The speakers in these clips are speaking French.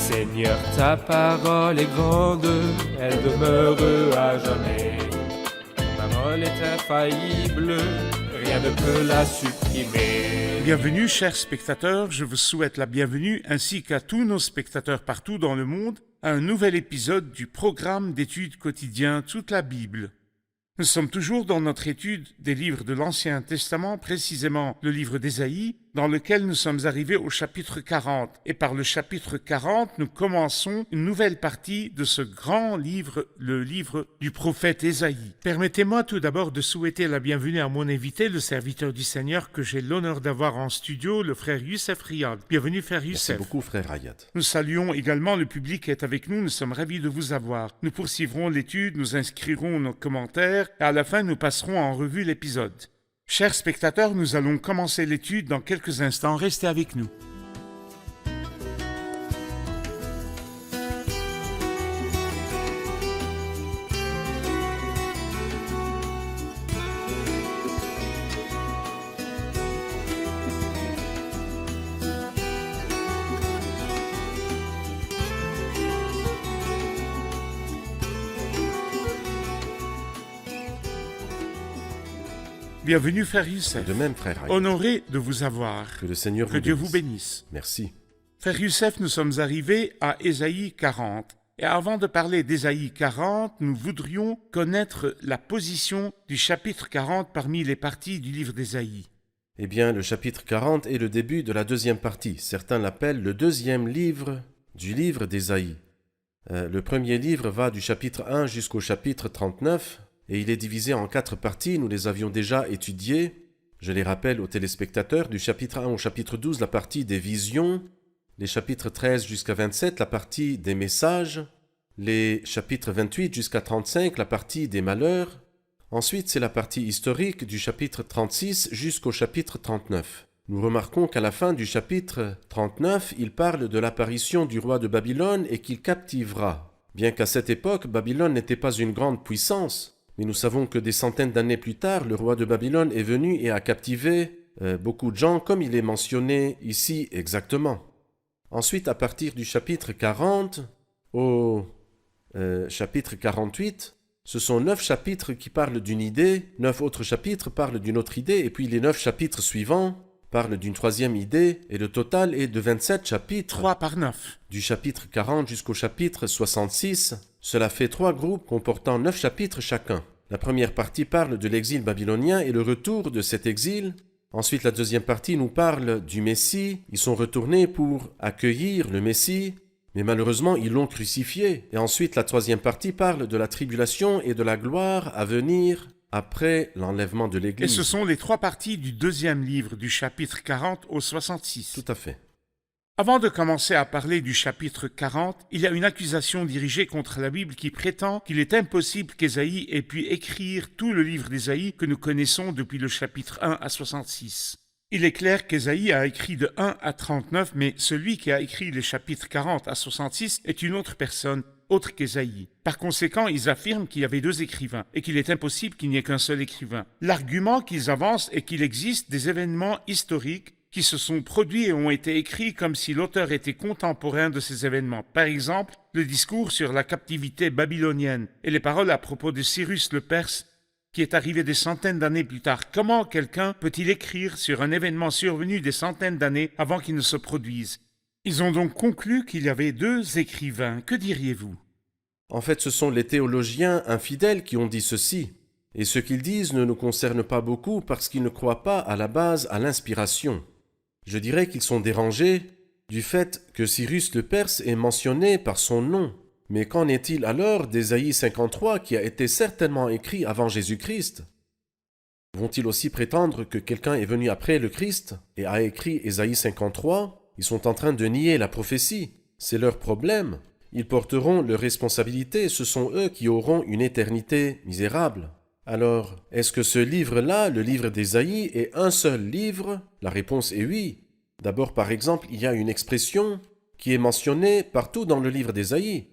Seigneur, ta parole est grande, elle demeure à jamais. Ta parole est infaillible, rien ne peut la supprimer. Bienvenue, chers spectateurs, je vous souhaite la bienvenue, ainsi qu'à tous nos spectateurs partout dans le monde, à un nouvel épisode du programme d'études quotidien Toute la Bible. Nous sommes toujours dans notre étude des livres de l'Ancien Testament, précisément le livre d'Ésaïe, dans lequel nous sommes arrivés au chapitre 40. Et par le chapitre 40, nous commençons une nouvelle partie de ce grand livre, le livre du prophète Ésaïe. Permettez-moi tout d'abord de souhaiter la bienvenue à mon invité, le serviteur du Seigneur, que j'ai l'honneur d'avoir en studio, le frère Youssef Riyad. Bienvenue, frère Youssef. Merci beaucoup, frère Riyad. Nous saluons également le public qui est avec nous, nous sommes ravis de vous avoir. Nous poursuivrons l'étude, nous inscrirons nos commentaires, et à la fin, nous passerons en revue l'épisode. Chers spectateurs, nous allons commencer l'étude dans quelques instants. Restez avec nous. Bienvenue, frère Youssef. De même, frère Riyad. Honoré de vous avoir. Que le Seigneur Que Dieu vous bénisse. Merci. Frère Youssef, nous sommes arrivés à Ésaïe 40. Et avant de parler d'Ésaïe 40, nous voudrions connaître la position du chapitre 40 parmi les parties du livre d'Ésaïe. Eh bien, le chapitre 40 est le début de la deuxième partie. Certains l'appellent le deuxième livre du livre d'Ésaïe. Le premier livre va du chapitre 1 jusqu'au chapitre 39, et il est divisé en 4 parties. Nous les avions déjà étudiées. Je les rappelle aux téléspectateurs, du chapitre 1 au chapitre 12, la partie des visions, les chapitres 13 jusqu'à 27, la partie des messages, les chapitres 28 jusqu'à 35, la partie des malheurs. Ensuite, c'est la partie historique du chapitre 36 jusqu'au chapitre 39. Nous remarquons qu'à la fin du chapitre 39, il parle de l'apparition du roi de Babylone et qu'il captivera. Bien qu'à cette époque, Babylone n'était pas une grande puissance, mais nous savons que des centaines d'années plus tard, le roi de Babylone est venu et a captivé beaucoup de gens, comme il est mentionné ici exactement. Ensuite, à partir du chapitre 40 au chapitre 48, ce sont 9 chapitres qui parlent d'une idée, 9 autres chapitres parlent d'une autre idée, et puis les 9 chapitres suivants parlent d'une troisième idée, et le total est de 27 chapitres. 3 par 9. Du chapitre 40 jusqu'au chapitre 66, cela fait 3 groupes comportant 9 chapitres chacun. La première partie parle de l'exil babylonien et le retour de cet exil. Ensuite, la deuxième partie nous parle du Messie. Ils sont retournés pour accueillir le Messie, mais malheureusement, ils l'ont crucifié. Et ensuite, la troisième partie parle de la tribulation et de la gloire à venir après l'enlèvement de l'Église. Et ce sont les 3 parties du deuxième livre, du chapitre 40 au 66. Tout à fait. Avant de commencer à parler du chapitre 40, il y a une accusation dirigée contre la Bible qui prétend qu'il est impossible qu'Ésaïe ait pu écrire tout le livre d'Ésaïe que nous connaissons depuis le chapitre 1 à 66. Il est clair qu'Ésaïe a écrit de 1 à 39, mais celui qui a écrit les chapitres 40 à 66 est une autre personne, autre qu'Ésaïe. Par conséquent, ils affirment qu'il y avait 2 écrivains et qu'il est impossible qu'il n'y ait qu'un seul écrivain. L'argument qu'ils avancent est qu'il existe des événements historiques qui se sont produits et ont été écrits comme si l'auteur était contemporain de ces événements. Par exemple, le discours sur la captivité babylonienne et les paroles à propos de Cyrus le Perse qui est arrivé des centaines d'années plus tard. Comment quelqu'un peut-il écrire sur un événement survenu des centaines d'années avant qu'il ne se produise? Ils ont donc conclu qu'il y avait 2 écrivains. Que diriez-vous? En fait, ce sont les théologiens infidèles qui ont dit ceci. Et ce qu'ils disent ne nous concerne pas beaucoup parce qu'ils ne croient pas à la base à l'inspiration. Je dirais qu'ils sont dérangés du fait que Cyrus le Perse est mentionné par son nom. Mais qu'en est-il alors d'Ésaïe 53 qui a été certainement écrit avant Jésus-Christ? Vont-ils aussi prétendre que quelqu'un est venu après le Christ et a écrit Ésaïe 53? Ils sont en train de nier la prophétie. C'est leur problème. Ils porteront leur responsabilité. Ce sont eux qui auront une éternité misérable. Alors, est-ce que ce livre-là, le livre d'Ésaïe, est un seul livre? La réponse est oui. D'abord, par exemple, il y a une expression qui est mentionnée partout dans le livre d'Ésaïe.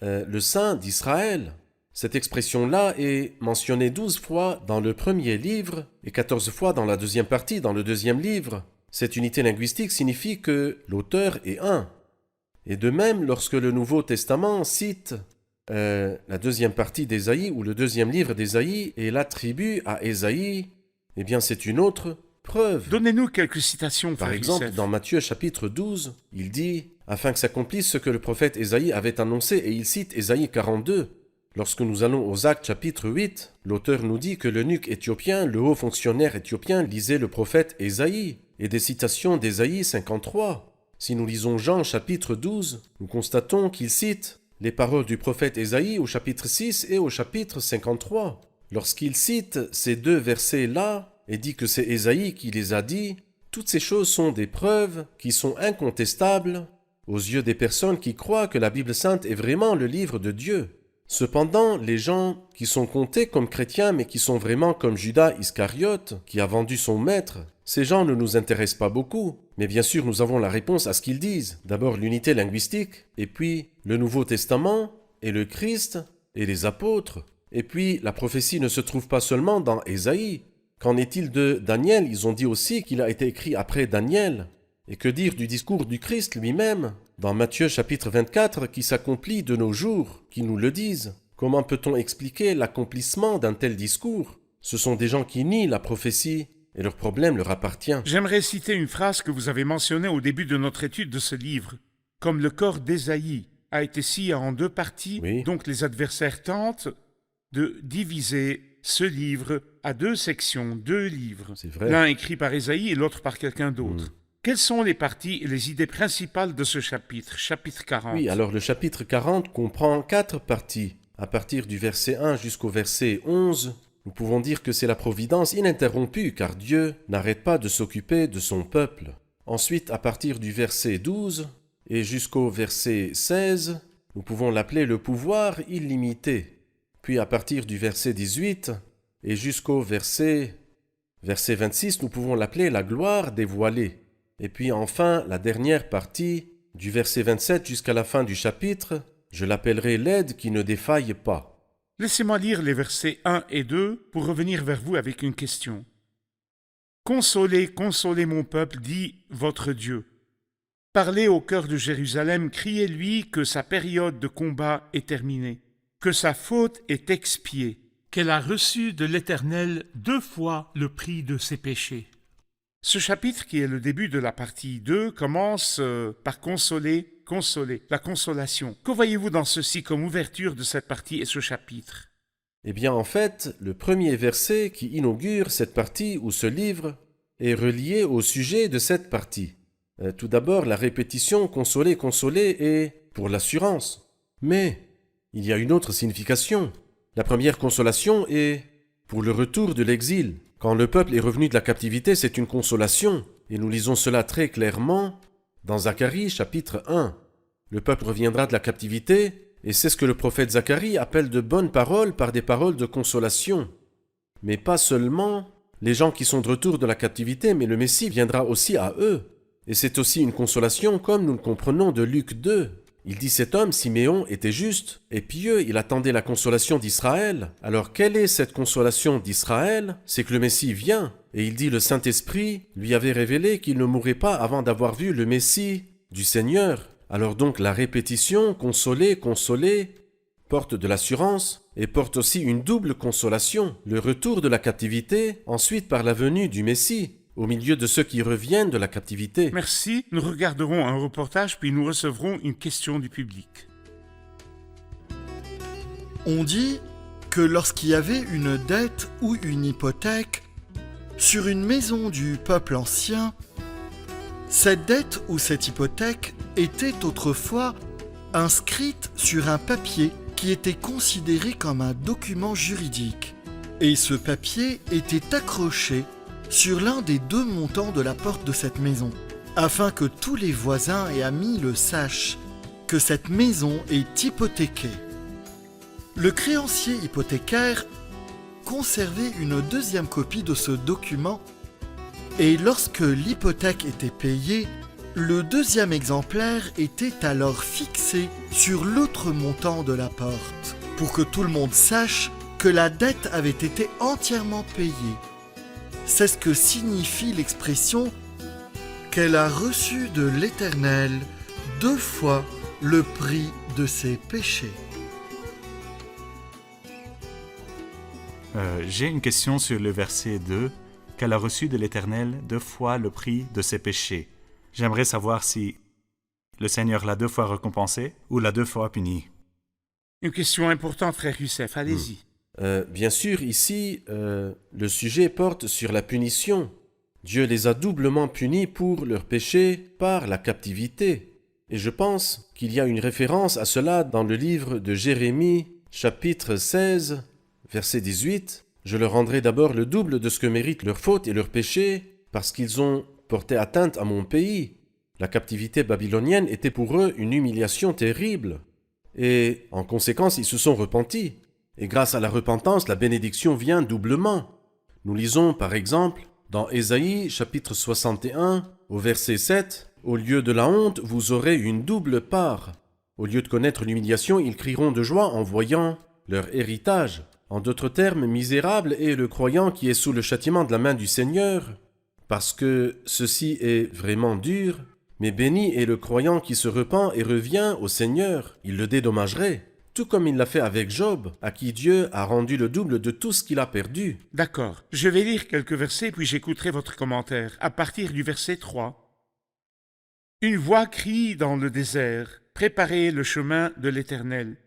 Le Saint d'Israël. Cette expression-là est mentionnée 12 fois dans le premier livre et 14 fois dans la deuxième partie, dans le deuxième livre. Cette unité linguistique signifie que l'auteur est un. Et de même, lorsque le Nouveau Testament cite la deuxième partie d'Ésaïe ou le deuxième livre d'Ésaïe et l'attribue à Ésaïe, eh bien c'est une autre preuve. Donnez-nous quelques citations, Par frère exemple, Youssef. dans Matthieu chapitre 12, il dit « Afin que s'accomplisse ce que le prophète Ésaïe avait annoncé » et il cite Ésaïe 42. Lorsque nous allons aux Actes chapitre 8, l'auteur nous dit que l'eunuque éthiopien, le haut fonctionnaire éthiopien, lisait le prophète Ésaïe et des citations d'Ésaïe 53. Si nous lisons Jean chapitre 12, nous constatons qu'il cite les paroles du prophète Ésaïe au chapitre 6 et au chapitre 53. Lorsqu'il cite ces deux versets-là et dit que c'est Ésaïe qui les a dit, toutes ces choses sont des preuves qui sont incontestables aux yeux des personnes qui croient que la Bible sainte est vraiment le livre de Dieu. Cependant, les gens qui sont comptés comme chrétiens mais qui sont vraiment comme Judas Iscariote, qui a vendu son maître, ces gens ne nous intéressent pas beaucoup. Mais bien sûr, nous avons la réponse à ce qu'ils disent. D'abord l'unité linguistique, et puis le Nouveau Testament, et le Christ, et les apôtres. Et puis la prophétie ne se trouve pas seulement dans Ésaïe. Qu'en est-il de Daniel? Ils ont dit aussi qu'il a été écrit après Daniel. Et que dire du discours du Christ lui-même, dans Matthieu chapitre 24, qui s'accomplit de nos jours, qui nous le disent? Comment peut-on expliquer l'accomplissement d'un tel discours? Ce sont des gens qui nient la prophétie, et leur problème leur appartient. J'aimerais citer une phrase que vous avez mentionnée au début de notre étude de ce livre. Comme le corps d'Ésaïe a été scié en deux parties, Oui. donc les adversaires tentent de diviser ce livre à deux sections, deux livres. C'est vrai. L'un écrit par Ésaïe et l'autre par quelqu'un d'autre. Quelles sont les parties et les idées principales de ce chapitre, chapitre 40? Oui, alors le chapitre 40 comprend 4 parties. À partir du verset 1 jusqu'au verset 11, nous pouvons dire que c'est la providence ininterrompue, car Dieu n'arrête pas de s'occuper de son peuple. Ensuite, à partir du verset 12 et jusqu'au verset 16, nous pouvons l'appeler le pouvoir illimité. Puis à partir du verset 18 et jusqu'au verset 26, nous pouvons l'appeler la gloire dévoilée. Et puis enfin, la dernière partie, du verset 27 jusqu'à la fin du chapitre, je l'appellerai l'aide qui ne défaille pas. Laissez-moi lire les versets 1 et 2 pour revenir vers vous avec une question. Consolez, consolez mon peuple, dit votre Dieu. Parlez au cœur de Jérusalem, criez-lui que sa période de combat est terminée, que sa faute est expiée, qu'elle a reçu de l'Éternel 2 fois le prix de ses péchés. Ce chapitre, qui est le début de la partie 2, commence par consoler, la consolation. Que voyez-vous dans ceci comme ouverture de cette partie et ce chapitre? Eh bien, en fait, le premier verset qui inaugure cette partie ou ce livre est relié au sujet de cette partie. Tout d'abord, la répétition « consoler, consoler » est pour l'assurance. Mais il y a une autre signification. La première consolation est pour le retour de l'exil. Quand le peuple est revenu de la captivité, c'est une consolation. Et nous lisons cela très clairement dans Zacharie chapitre 1. Le peuple reviendra de la captivité, et c'est ce que le prophète Zacharie appelle de bonnes paroles par des paroles de consolation. Mais pas seulement les gens qui sont de retour de la captivité, mais le Messie viendra aussi à eux. Et c'est aussi une consolation comme nous le comprenons de Luc 2. Il dit cet homme, Siméon, était juste et pieux, il attendait la consolation d'Israël. Alors quelle est cette consolation d'Israël? C'est que le Messie vient. Et il dit le Saint-Esprit lui avait révélé qu'il ne mourrait pas avant d'avoir vu le Messie du Seigneur. Alors donc la répétition, consoler, consoler, porte de l'assurance et porte aussi une double consolation. Le retour de la captivité, ensuite par la venue du Messie, au milieu de ceux qui reviennent de la captivité. Merci, nous regarderons un reportage puis nous recevrons une question du public. On dit que lorsqu'il y avait une dette ou une hypothèque sur une maison du peuple ancien, cette dette ou cette hypothèque était autrefois inscrite sur un papier qui était considéré comme un document juridique. Et ce papier était accroché sur l'un des 2 montants de la porte de cette maison, afin que tous les voisins et amis le sachent, que cette maison est hypothéquée. Le créancier hypothécaire conservait une 2e copie de ce document, et lorsque l'hypothèque était payée, le 2e exemplaire était alors fixé sur l'autre montant de la porte, pour que tout le monde sache que la dette avait été entièrement payée. C'est ce que signifie l'expression qu'elle a reçu de l'Éternel 2 fois le prix de ses péchés. J'ai une question sur le verset 2, qu'elle a reçu de l'Éternel 2 fois le prix de ses péchés. J'aimerais savoir si le Seigneur l'a 2 fois récompensé ou l'a 2 fois puni. Une question importante, frère Youssef, allez-y. Bien sûr, ici, le sujet porte sur la punition. Dieu les a doublement punis pour leurs péchés par la captivité. Et je pense qu'il y a une référence à cela dans le livre de Jérémie, chapitre 16, verset 18. « Je leur rendrai d'abord le double de ce que méritent leurs fautes et leurs péchés, parce qu'ils ont porté atteinte à mon pays. » La captivité babylonienne était pour eux une humiliation terrible. Et en conséquence, ils se sont repentis. Et grâce à la repentance, la bénédiction vient doublement. Nous lisons par exemple dans Ésaïe chapitre 61 au verset 7, « Au lieu de la honte, vous aurez une double part. Au lieu de connaître l'humiliation, ils crieront de joie en voyant leur héritage. » En d'autres termes, misérable est le croyant qui est sous le châtiment de la main du Seigneur, parce que ceci est vraiment dur, mais béni est le croyant qui se repent et revient au Seigneur. Il le dédommagerait, tout comme il l'a fait avec Job, à qui Dieu a rendu le double de tout ce qu'il a perdu. D'accord. Je vais lire quelques versets, puis j'écouterai votre commentaire. À partir du verset 3. Une voix crie dans le désert, « Préparez le chemin de l'Éternel.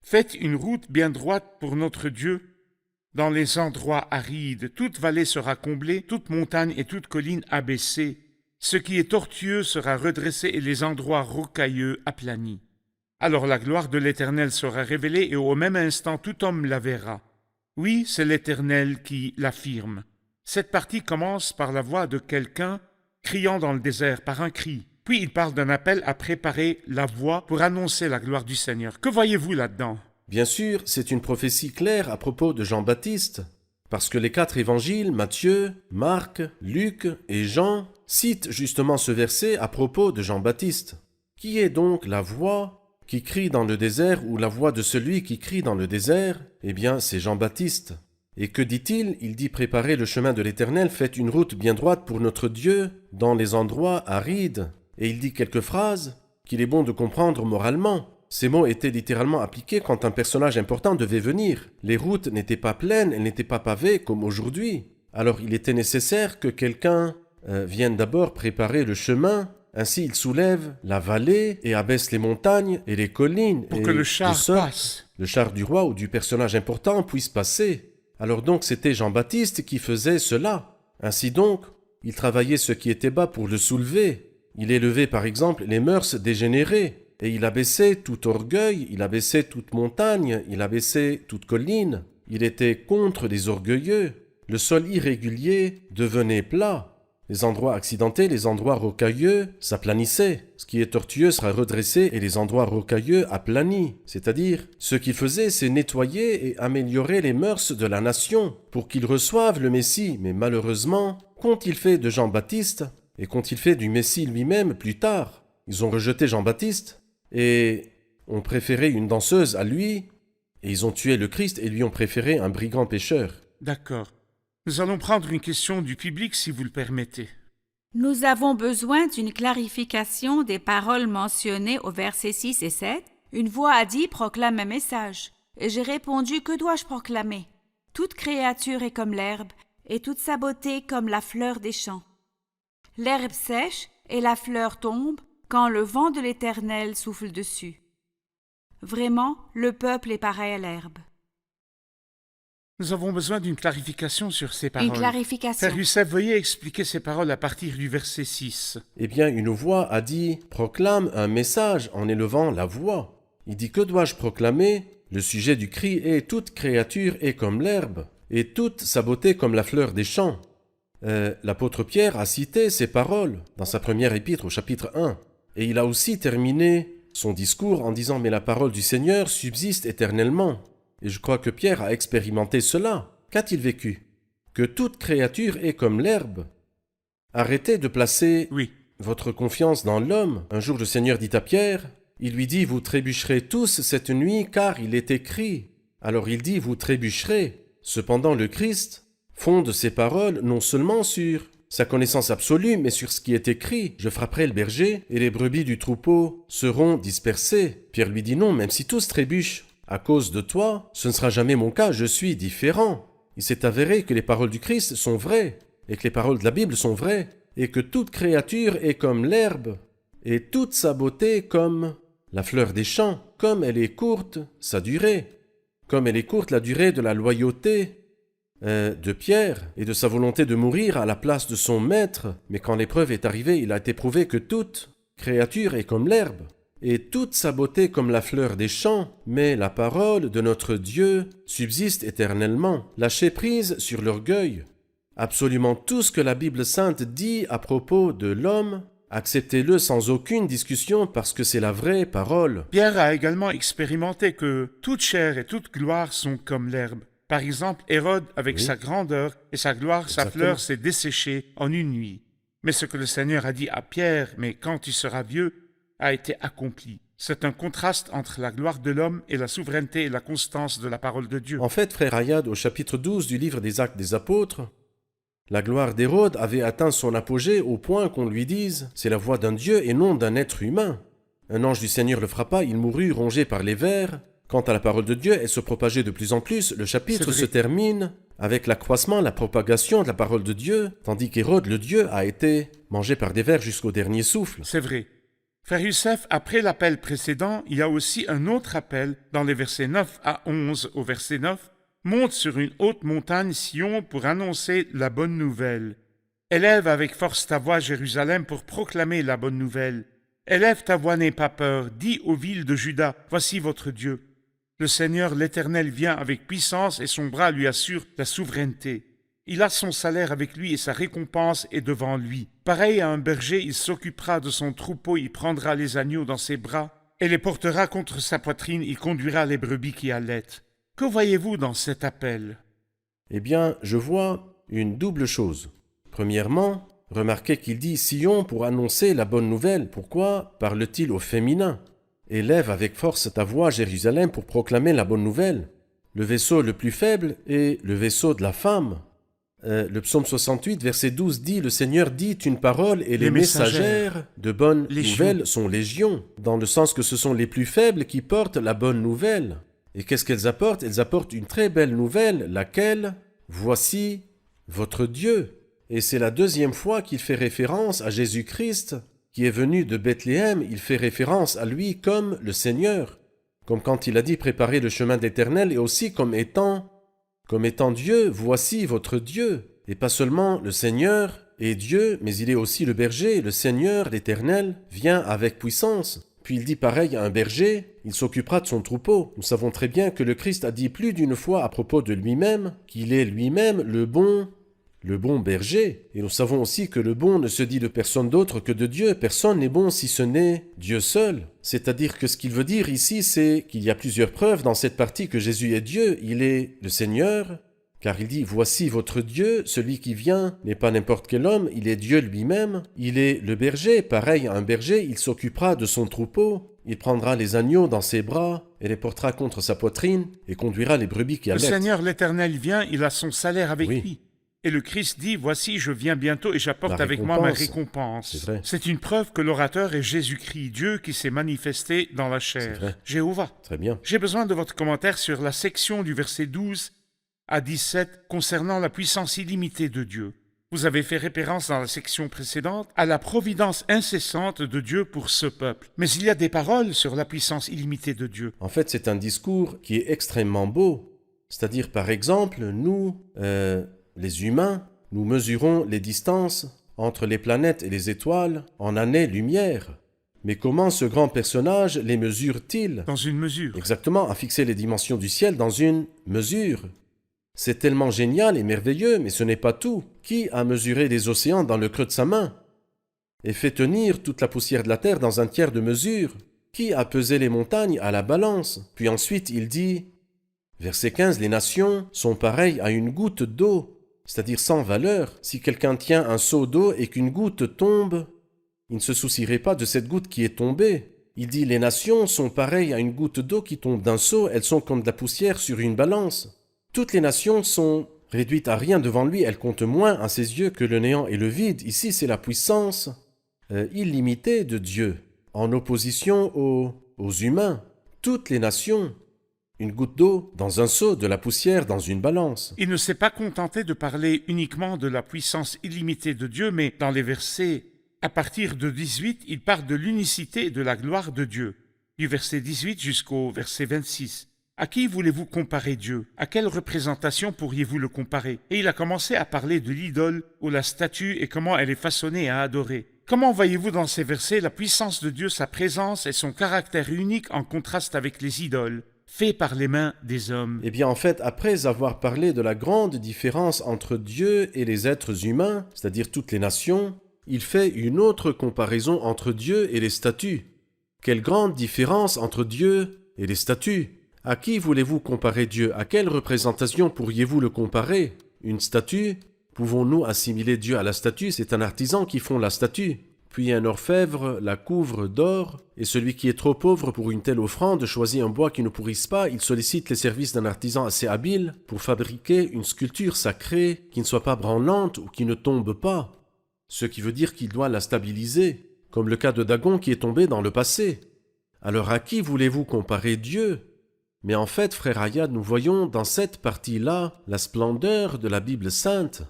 Faites une route bien droite pour notre Dieu. Dans les endroits arides, toute vallée sera comblée, toute montagne et toute colline abaissée. Ce qui est tortueux sera redressé et les endroits rocailleux aplanis. Alors la gloire de l'Éternel sera révélée et au même instant tout homme la verra. Oui, c'est l'Éternel qui l'affirme. » Cette partie commence par la voix de quelqu'un criant dans le désert par un cri. Puis il parle d'un appel à préparer la voie pour annoncer la gloire du Seigneur. Que voyez-vous là-dedans? Bien sûr, c'est une prophétie claire à propos de Jean-Baptiste, parce que les 4 évangiles, Matthieu, Marc, Luc et Jean, citent justement ce verset à propos de Jean-Baptiste. Qui est donc la voix qui crie dans le désert ou la voix de celui qui crie dans le désert? Eh bien, c'est Jean-Baptiste. Et que dit-il? Il dit « Préparez le chemin de l'Éternel, faites une route bien droite pour notre Dieu dans les endroits arides. » Et il dit quelques phrases qu'il est bon de comprendre moralement. Ces mots étaient littéralement appliqués quand un personnage important devait venir. Les routes n'étaient pas pleines, elles n'étaient pas pavées comme aujourd'hui. Alors il était nécessaire que quelqu'un vienne d'abord préparer le chemin. Ainsi il soulève la vallée et abaisse les montagnes et les collines. Pour que le char passe. Le char du roi ou du personnage important puisse passer. Alors donc c'était Jean-Baptiste qui faisait cela. Ainsi donc, il travaillait ce qui était bas pour le soulever. Il élevait par exemple les mœurs dégénérées, et il abaissait tout orgueil, il abaissait toute montagne, il abaissait toute colline. Il était contre les orgueilleux. Le sol irrégulier devenait plat. Les endroits accidentés, les endroits rocailleux s'aplanissaient. Ce qui est tortueux sera redressé et les endroits rocailleux aplanis. C'est-à-dire, ce qu'il faisait, c'est nettoyer et améliorer les mœurs de la nation pour qu'ils reçoivent le Messie. Mais malheureusement, qu'ont-ils fait de Jean-Baptiste ? Et qu'ont-ils fait du Messie lui-même plus tard? Ils ont rejeté Jean-Baptiste et ont préféré une danseuse à lui, et ils ont tué le Christ et lui ont préféré un brigand pécheur. D'accord. Nous allons prendre une question du public si vous le permettez. Nous avons besoin d'une clarification des paroles mentionnées au verset 6 et 7. Une voix a dit « Proclame un message ». Et j'ai répondu « Que dois-je proclamer » ? Toute créature est comme l'herbe, et toute sa beauté comme la fleur des champs. L'herbe sèche et la fleur tombe quand le vent de l'Éternel souffle dessus. Vraiment, le peuple est pareil à l'herbe. Nous avons besoin d'une clarification sur ces paroles. Une clarification. Frère Youssef, veuillez expliquer ces paroles à partir du verset 6. Eh bien, une voix a dit « Proclame un message en élevant la voix ». Il dit « Que dois-je proclamer ?» Le sujet du cri est « Toute créature est comme l'herbe, et toute sa beauté comme la fleur des champs ». L'apôtre Pierre a cité ces paroles dans sa première épître au chapitre 1. Et il a aussi terminé son discours en disant « Mais la parole du Seigneur subsiste éternellement ». Et je crois que Pierre a expérimenté cela. Qu'a-t-il vécu? Que toute créature est comme l'herbe. Arrêtez de placer votre confiance dans l'homme. Un jour le Seigneur dit à Pierre, il lui dit « Vous trébucherez tous cette nuit car il est écrit ». Alors il dit « Vous trébucherez ». Cependant le Christ fonde ses paroles non seulement sur sa connaissance absolue, mais sur ce qui est écrit, je frapperai le berger et les brebis du troupeau seront dispersées. Pierre lui dit non, même si tous trébuchent à cause de toi, ce ne sera jamais mon cas, je suis différent. Il s'est avéré que les paroles du Christ sont vraies, et que les paroles de la Bible sont vraies, et que toute créature est comme l'herbe, et toute sa beauté comme la fleur des champs, comme elle est courte, sa durée, comme elle est courte la durée de la loyauté de Pierre et de sa volonté de mourir à la place de son maître. Mais quand l'épreuve est arrivée, il a été prouvé que toute créature est comme l'herbe, et toute sa beauté comme la fleur des champs, mais la parole de notre Dieu subsiste éternellement. Lâchez prise sur l'orgueil. Absolument tout ce que la Bible sainte dit à propos de l'homme, acceptez-le sans aucune discussion parce que c'est la vraie parole. Pierre a également expérimenté que toute chair et toute gloire sont comme l'herbe. Par exemple, Hérode, avec Oui. sa grandeur et sa gloire, sa Exactement. fleur s'est desséchée en une nuit. Mais ce que le Seigneur a dit à Pierre, mais quand tu seras vieux, a été accompli. C'est un contraste entre la gloire de l'homme et la souveraineté et la constance de la parole de Dieu. En fait, frère Ayad, au chapitre 12 du livre des Actes des Apôtres, la gloire d'Hérode avait atteint son apogée au point qu'on lui dise « c'est la voix d'un Dieu et non d'un être humain ». Un ange du Seigneur le frappa, il mourut rongé par les vers. Quant à la parole de Dieu, elle se propageait de plus en plus. Le chapitre C'est vrai. se termine avec l'accroissement, la propagation de la parole de Dieu, tandis qu'Hérode, le Dieu, a été mangé par des vers jusqu'au dernier souffle. C'est vrai. Frère Youssef, après l'appel précédent, il y a aussi un autre appel dans les versets 9 à 11 au verset 9. Monte sur une haute montagne, Sion, pour annoncer la bonne nouvelle. Élève avec force ta voix, Jérusalem, pour proclamer la bonne nouvelle. Élève ta voix, n'aie pas peur. Dis aux villes de Juda, voici votre Dieu. Le Seigneur l'Éternel vient avec puissance et son bras lui assure la souveraineté. Il a son salaire avec lui et sa récompense est devant lui. Pareil à un berger, il s'occupera de son troupeau, il prendra les agneaux dans ses bras et les portera contre sa poitrine, il conduira les brebis qui allaitent. Que voyez-vous dans cet appel? Eh bien, je vois une double chose. Premièrement, remarquez qu'il dit Sion pour annoncer la bonne nouvelle. Pourquoi parle-t-il au féminin? Élève avec force ta voix, Jérusalem, pour proclamer la bonne nouvelle. Le vaisseau le plus faible est le vaisseau de la femme. Le psaume 68, verset 12 dit « Le Seigneur dit une parole et les messagères de bonnes Légion. nouvelles sont légions », dans le sens que ce sont les plus faibles qui portent la bonne nouvelle. Et qu'est-ce qu'elles apportent? Elles apportent une très belle nouvelle, laquelle « Voici votre Dieu ». Et c'est la deuxième fois qu'il fait référence à Jésus-Christ, qui est venu de Bethléem. Il fait référence à lui comme le Seigneur, comme quand il a dit « Préparez le chemin de l'Éternel » et aussi comme étant Dieu, voici votre Dieu. Et pas seulement le Seigneur est Dieu, mais il est aussi le berger. Le Seigneur, l'Éternel, vient avec puissance. Puis il dit pareil à un berger, il s'occupera de son troupeau. Nous savons très bien que le Christ a dit plus d'une fois à propos de lui-même qu'il est lui-même le bon berger. Et nous savons aussi que le bon ne se dit de personne d'autre que de Dieu. Personne n'est bon si ce n'est Dieu seul. C'est-à-dire que ce qu'il veut dire ici, c'est qu'il y a plusieurs preuves dans cette partie que Jésus est Dieu. Il est le Seigneur, car il dit « Voici votre Dieu, celui qui vient n'est pas n'importe quel homme, il est Dieu lui-même. Il est le berger, pareil à un berger, il s'occupera de son troupeau. Il prendra les agneaux dans ses bras et les portera contre sa poitrine et conduira les brebis qui Le allaitent. » Seigneur l'Éternel vient, il a son salaire avec Oui. lui. Et le Christ dit, voici, je viens bientôt et j'apporte La avec moi ma récompense. récompense. C'est vrai. C'est une preuve que l'orateur est Jésus-Christ, Dieu qui s'est manifesté dans la C'est chair. vrai. Jéhovah. Très bien. J'ai besoin de votre commentaire sur la section du verset 12 à 17 concernant la puissance illimitée de Dieu. Vous avez fait référence dans la section précédente à la providence incessante de Dieu pour ce peuple. Mais il y a des paroles sur la puissance illimitée de Dieu. En fait, c'est un discours qui est extrêmement beau. C'est-à-dire, par exemple, nous, les humains, nous mesurons les distances entre les planètes et les étoiles en années-lumière. Mais comment ce grand personnage les mesure-t-il? Dans une mesure. Exactement, à fixer les dimensions du ciel dans une mesure. C'est tellement génial et merveilleux, mais ce n'est pas tout. Qui a mesuré les océans dans le creux de sa main et fait tenir toute la poussière de la terre dans un tiers de mesure? Qui a pesé les montagnes à la balance? Puis ensuite il dit, verset 15, les nations sont pareilles à une goutte d'eau, c'est-à-dire sans valeur. Si quelqu'un tient un seau d'eau et qu'une goutte tombe, il ne se soucierait pas de cette goutte qui est tombée. Il dit, les nations sont pareilles à une goutte d'eau qui tombe d'un seau, elles sont comme de la poussière sur une balance. Toutes les nations sont Réduite à rien devant lui, elle compte moins à ses yeux que le néant et le vide. Ici, c'est la puissance illimitée de Dieu, en opposition aux humains, toutes les nations. Une goutte d'eau dans un seau, de la poussière dans une balance. Il ne s'est pas contenté de parler uniquement de la puissance illimitée de Dieu, mais dans les versets à partir de 18, il parle de l'unicité et de la gloire de Dieu, du verset 18 jusqu'au verset 26. À qui voulez-vous comparer Dieu? À quelle représentation pourriez-vous le comparer? Et il a commencé à parler de l'idole ou la statue et comment elle est façonnée à adorer. Comment voyez-vous dans ces versets la puissance de Dieu, sa présence et son caractère unique en contraste avec les idoles, faits par les mains des hommes? Eh bien, en fait, après avoir parlé de la grande différence entre Dieu et les êtres humains, c'est-à-dire toutes les nations, il fait une autre comparaison entre Dieu et les statues. Quelle grande différence entre Dieu et les statues! À qui voulez-vous comparer Dieu? À quelle représentation pourriez-vous le comparer? Une statue? Pouvons-nous assimiler Dieu à la statue? C'est un artisan qui fond la statue. Puis un orfèvre la couvre d'or, et celui qui est trop pauvre pour une telle offrande choisit un bois qui ne pourrisse pas, il sollicite les services d'un artisan assez habile pour fabriquer une sculpture sacrée qui ne soit pas branlante ou qui ne tombe pas. Ce qui veut dire qu'il doit la stabiliser, comme le cas de Dagon qui est tombé dans le passé. Alors à qui voulez-vous comparer Dieu? Mais en fait, frère Ayad, nous voyons dans cette partie-là la splendeur de la Bible sainte.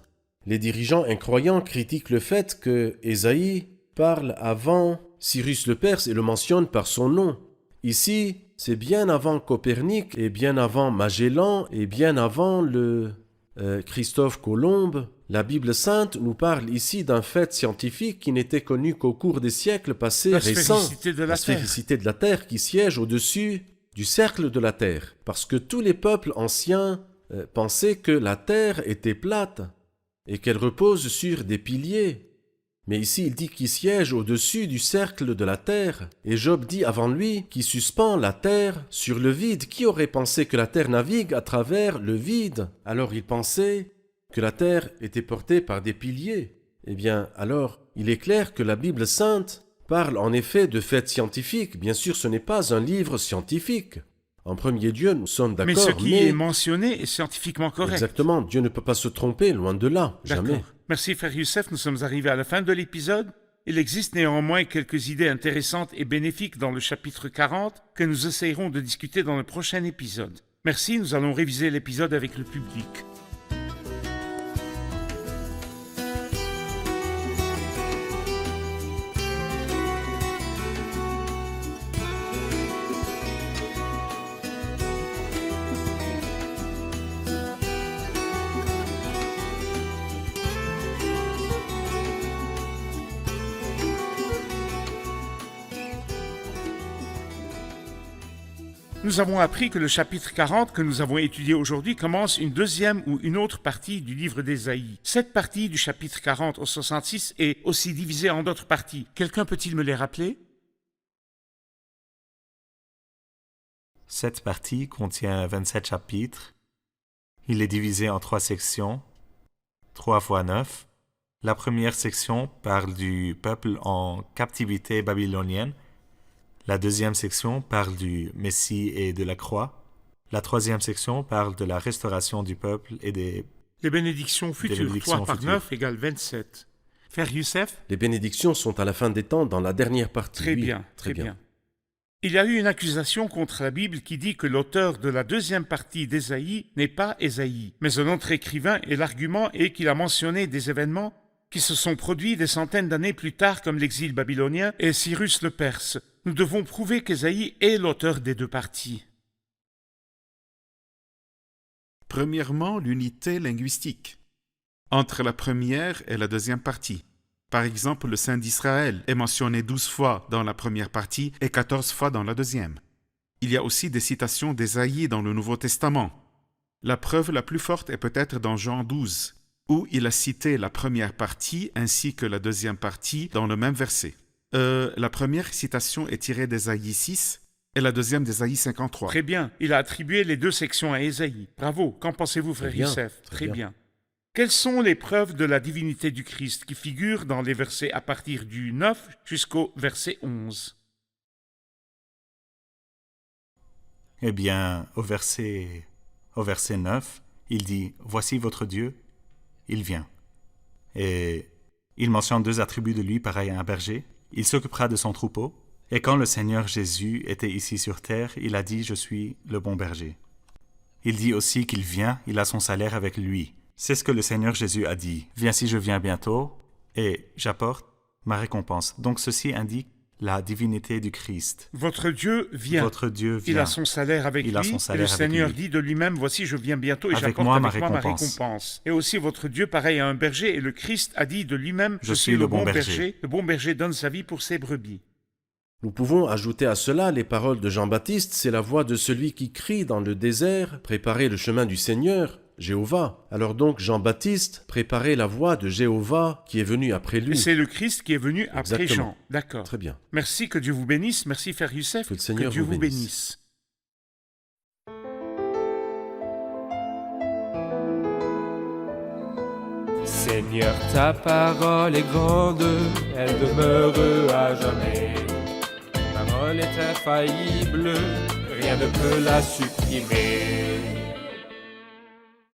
Les dirigeants incroyants critiquent le fait que Ésaïe parle avant Cyrus le Perse et le mentionne par son nom. Ici, c'est bien avant Copernic et bien avant Magellan et bien avant le Christophe Colomb. La Bible sainte nous parle ici d'un fait scientifique qui n'était connu qu'au cours des siècles passés récents. La sphéricité de la Terre qui siège au-dessus du cercle de la Terre. Parce que tous les peuples anciens pensaient que la Terre était plate et qu'elle repose sur des piliers. Mais ici, il dit qu'il siège au-dessus du cercle de la terre. Et Job dit avant lui qu'il suspend la terre sur le vide. Qui aurait pensé que la terre navigue à travers le vide? Alors il pensait que la terre était portée par des piliers. Eh bien, alors, il est clair que la Bible sainte parle en effet de faits scientifiques. Bien sûr, ce n'est pas un livre scientifique. En premier lieu, nous sommes d'accord, mais ce qui est mentionné est scientifiquement correct. Exactement, Dieu ne peut pas se tromper, loin de là, jamais. Merci frère Youssef, nous sommes arrivés à la fin de l'épisode. Il existe néanmoins quelques idées intéressantes et bénéfiques dans le chapitre 40 que nous essayerons de discuter dans le prochain épisode. Merci, nous allons réviser l'épisode avec le public. Nous avons appris que le chapitre 40 que nous avons étudié aujourd'hui commence une deuxième ou une autre partie du livre d'Ésaïe. Cette partie du chapitre 40 au 66 est aussi divisée en d'autres parties. Quelqu'un peut-il me les rappeler? Cette partie contient 27 chapitres. Il est divisé en 3 sections, 3 fois 9. La première section parle du peuple en captivité babylonienne. La deuxième section parle du Messie et de la croix. La troisième section parle de la restauration du peuple et des... Les bénédictions futures, 3 par 9 égale 27. Frère Youssef? Les bénédictions sont à la fin des temps dans la dernière partie. Très bien, très bien. Il y a eu une accusation contre la Bible qui dit que l'auteur de la deuxième partie d'Ésaïe n'est pas Ésaïe, mais un autre écrivain, et l'argument est qu'il a mentionné des événements qui se sont produits des centaines d'années plus tard comme l'exil babylonien et Cyrus le Perse. Nous devons prouver qu'Ésaïe est l'auteur des deux parties. Premièrement, l'unité linguistique entre la première et la deuxième partie. Par exemple, le Saint d'Israël est mentionné 12 fois dans la première partie et 14 fois dans la deuxième. Il y a aussi des citations d'Ésaïe dans le Nouveau Testament. La preuve la plus forte est peut-être dans Jean 12, où il a cité la première partie ainsi que la deuxième partie dans le même verset. La première citation est tirée d'Ésaïe 6 et la deuxième d'Ésaïe 53. Très bien, il a attribué les deux sections à Ésaïe. Bravo, qu'en pensez-vous, frère Youssef? Très bien. Quelles sont les preuves de la divinité du Christ qui figurent dans les versets à partir du 9 jusqu'au verset 11? Eh bien, au verset 9, Il dit, voici votre Dieu, il vient. Et il mentionne 2 attributs de lui pareils à un berger. Il s'occupera de son troupeau. Et quand le Seigneur Jésus était ici sur terre, il a dit, je suis le bon berger. Il dit aussi qu'il vient, il a son salaire avec lui. C'est ce que le Seigneur Jésus a dit. Viens si je viens bientôt, et j'apporte ma récompense. Donc ceci indique la divinité du Christ. Votre Dieu vient. Votre Dieu vient. Il a son salaire avec lui. Et le Seigneur dit de lui-même, voici, je viens bientôt et j'apporte avec moi ma récompense. Et aussi votre Dieu, pareil à un berger, et le Christ a dit de lui-même, je suis le bon berger. Le bon berger donne sa vie pour ses brebis. Nous pouvons ajouter à cela les paroles de Jean-Baptiste, c'est la voix de celui qui crie dans le désert, préparez le chemin du Seigneur, Jéhovah. Alors donc Jean-Baptiste préparait la voie de Jéhovah qui est venu après lui. Et c'est le Christ qui est venu après Jean. D'accord. Très bien. Merci, que Dieu vous bénisse. Merci, Frère Youssef. Que le Seigneur Dieu vous bénisse. Seigneur, ta parole est grande, elle demeure à jamais. Ta parole est infaillible, rien ne peut la supprimer.